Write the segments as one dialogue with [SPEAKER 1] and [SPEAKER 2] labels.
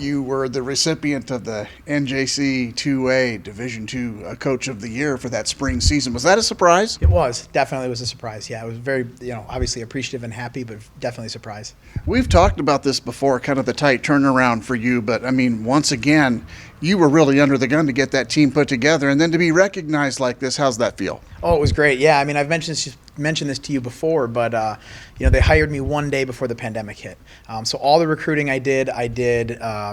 [SPEAKER 1] You were the recipient of the NJCAA Division II Coach of the Year for that spring season. Was that a surprise?
[SPEAKER 2] It was. Definitely was a surprise. Yeah, I was very, obviously appreciative and happy, but definitely a surprise.
[SPEAKER 1] We've talked about this before, kind of the tight turnaround for you, but I mean, once again, you were really under the gun to get that team put together, and then to be recognized like this, how's that feel?
[SPEAKER 2] Oh, it was great. Yeah, I mean, I've mentioned this to you before, but they hired me one day before the pandemic hit. So all the recruiting I did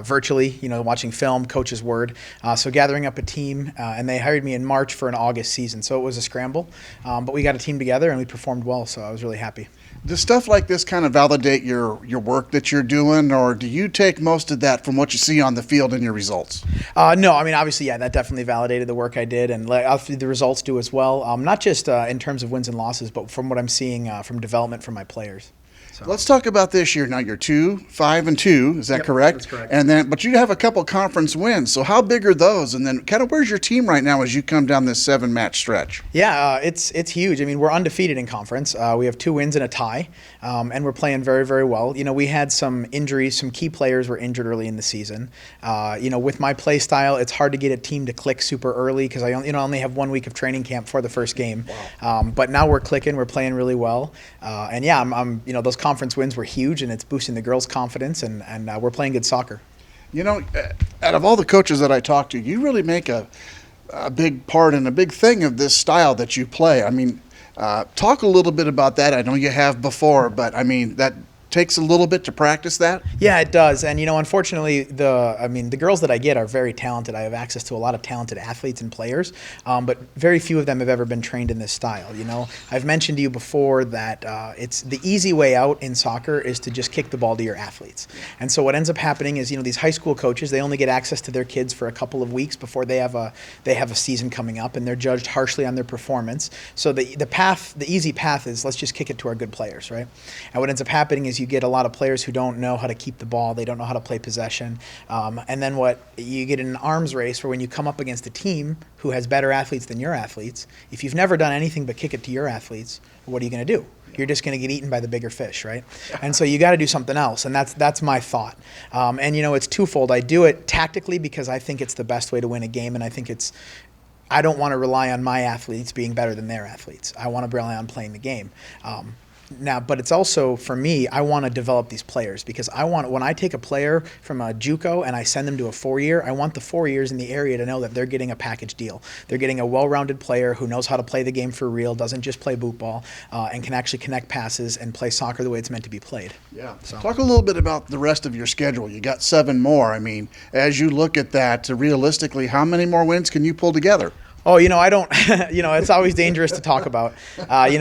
[SPEAKER 2] virtually, watching film, coach's word. So gathering up a team, and they hired me in March for an August season. So it was a scramble, but we got a team together and we performed well. So I was really happy.
[SPEAKER 1] Does stuff like this kind of validate your work that you're doing, or do you take most of that from what you see on the field and your results?
[SPEAKER 2] No, I mean, obviously, yeah, that definitely validated the work I did, and the results do as well. Not just in terms of wins and losses, but from what I'm seeing from development from my players. So.
[SPEAKER 1] Let's talk about this year. Now you're 2-5-2. Is that correct?
[SPEAKER 2] That's correct.
[SPEAKER 1] But you have a couple conference wins. So how big are those? And then kind of where's your team right now as you come down this 7-match stretch?
[SPEAKER 2] Yeah, it's huge. I mean, we're undefeated in conference. We have 2 wins and a tie, and we're playing very, very well. We had some injuries. Some key players were injured early in the season. With my play style, it's hard to get a team to click super early because I only have 1 week of training camp for the first game.
[SPEAKER 1] Wow.
[SPEAKER 2] But now we're clicking. We're playing really well. And yeah, I'm those conference wins were huge, and it's boosting the girls' confidence, and we're playing good soccer.
[SPEAKER 1] Out of all the coaches that I talk to, you really make a big part and a big thing of this style that you play. I mean, talk a little bit about that. I know you have before, but I mean, that takes a little bit to practice that?
[SPEAKER 2] Yeah, it does. And, unfortunately, the girls that I get are very talented. I have access to a lot of talented athletes and players, but very few of them have ever been trained in this style. I've mentioned to you before that it's the easy way out in soccer is to just kick the ball to your athletes. And so what ends up happening is, these high school coaches, they only get access to their kids for a couple of weeks before they have a season coming up, and they're judged harshly on their performance. So the easy path is let's just kick it to our good players, right? And what ends up happening is you get a lot of players who don't know how to keep the ball. They don't know how to play possession. And then what you get in an arms race where when you come up against a team who has better athletes than your athletes, if you've never done anything but kick it to your athletes, what are you going to do? You're just going to get eaten by the bigger fish, right? And so you got to do something else, and that's my thought. And it's twofold. I do it tactically because I think it's the best way to win a game, and I don't want to rely on my athletes being better than their athletes. I want to rely on playing the game. But it's also, for me, I want to develop these players because when I take a player from a JUCO and I send them to a 4-year, I want the 4 years in the area to know that they're getting a package deal. They're getting a well-rounded player who knows how to play the game for real, doesn't just play boot ball, and can actually connect passes and play soccer the way it's meant to be played.
[SPEAKER 1] Yeah. So. Talk a little bit about the rest of your schedule. You got 7 more. I mean, as you look at that, realistically, how many more wins can you pull together?
[SPEAKER 2] Oh, I don't, it's always dangerous to talk about.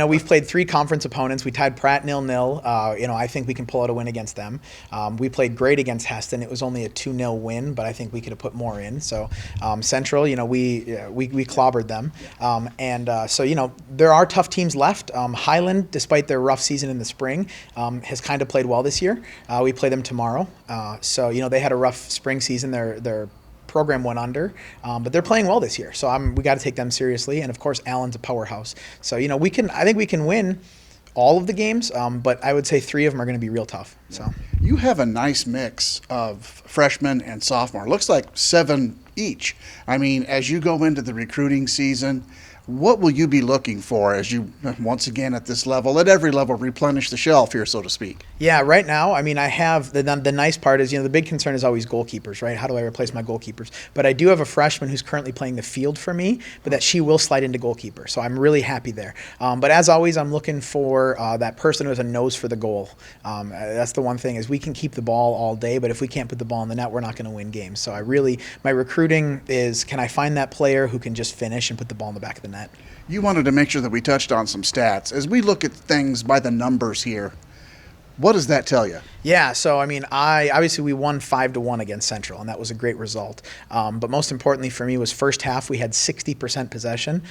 [SPEAKER 2] We've played 3 conference opponents. We tied Pratt 0-0. I think we can pull out a win against them. We played great against Heston. It was only a 2-0 win, but I think we could have put more in. So Central, we clobbered them. So there are tough teams left. Highland, despite their rough season in the spring, has kind of played well this year. We play them tomorrow. So they had a rough spring season. Their program went under, but they're playing well this year. So we got to take them seriously. And of course, Allen's a powerhouse. So I think we can win all of the games, but I would say 3 of them are going to be real tough. So
[SPEAKER 1] you have a nice mix of freshmen and sophomore. Looks like 7 each. I mean, as you go into the recruiting season, what will you be looking for as you, once again, at this level, at every level, replenish the shelf here, so to speak?
[SPEAKER 2] Yeah, right now, I mean, I have, the nice part is, the big concern is always goalkeepers, right? How do I replace my goalkeepers? But I do have a freshman who's currently playing the field for me, but that she will slide into goalkeeper. So I'm really happy there. But as always, I'm looking for that person who has a nose for the goal. That's the one thing is we can keep the ball all day, but if we can't put the ball in the net, we're not going to win games. So my recruiting is, can I find that player who can just finish and put the ball in the back of the net?
[SPEAKER 1] You wanted to make sure that we touched on some stats. As we look at things by the numbers here, what does that tell you?
[SPEAKER 2] Yeah, so I mean, obviously we won 5-1 against Central, and that was a great result. But most importantly for me was first half we had 60% possession,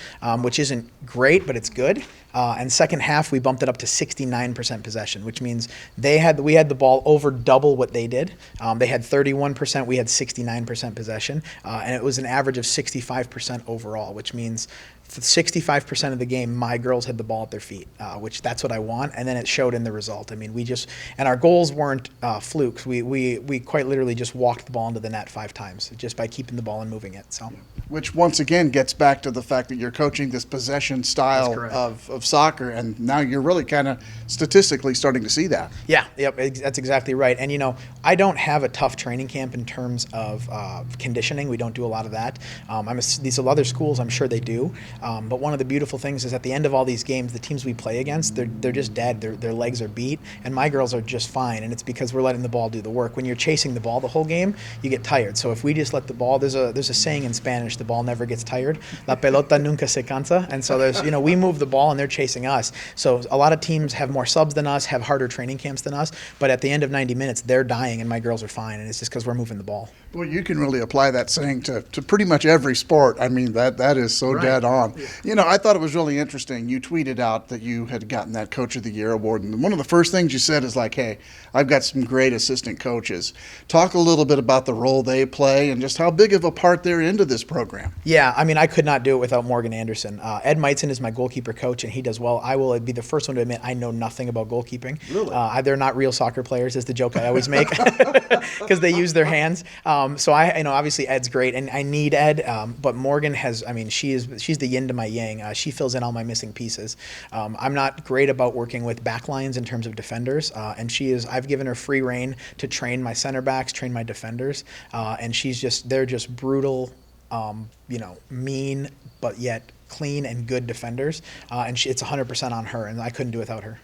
[SPEAKER 2] which isn't great, but it's good. And second half we bumped it up to 69% possession, which means we had the ball over double what they did. They had 31%, we had 69% possession, and it was an average of 65% overall, which means 65% of the game, my girls had the ball at their feet, which that's what I want. And then it showed in the result. I mean, and our goals weren't flukes. We quite literally just walked the ball into the net 5 times just by keeping the ball and moving it. So,
[SPEAKER 1] which once again gets back to the fact that you're coaching this possession style of soccer, and now you're really kind of statistically starting to see that.
[SPEAKER 2] Yeah, yep, that's exactly right. And I don't have a tough training camp in terms of conditioning. We don't do a lot of that. These other schools, I'm sure they do. But one of the beautiful things is at the end of all these games, the teams we play against, they're just dead. Their legs are beat, and my girls are just fine. And it's because we're letting the ball do the work. When you're chasing the ball the whole game, you get tired. So if we just let the ball, there's a saying in Spanish, the ball never gets tired. La pelota nunca se cansa. And so we move the ball and they're chasing us. So a lot of teams have more subs than us, have harder training camps than us. But at the end of 90 minutes, they're dying and my girls are fine. And it's just because we're moving the ball.
[SPEAKER 1] Well, you can really apply that saying to pretty much every sport. I mean, that is so dead on. Yeah. I thought it was really interesting. You tweeted out that you had gotten that Coach of the Year award. And one of the first things you said is like, hey, I've got some great assistant coaches. Talk a little bit about the role they play and just how big of a part they're into this program.
[SPEAKER 2] Yeah, I mean, I could not do it without Morgan Anderson. Ed Meitzen is my goalkeeper coach, and he does well. I will be the first one to admit I know nothing about goalkeeping.
[SPEAKER 1] Really?
[SPEAKER 2] They're not real soccer players is the joke I always make because they use their hands. So obviously Ed's great, and I need Ed. But Morgan she's the yin to my yang. She fills in all my missing pieces. I'm not great about working with backlines in terms of defenders, and I've given her free reign to train my center backs, train my defenders, and they're just brutal, mean, but yet clean and good defenders, and it's 100% on her, and I couldn't do it without her.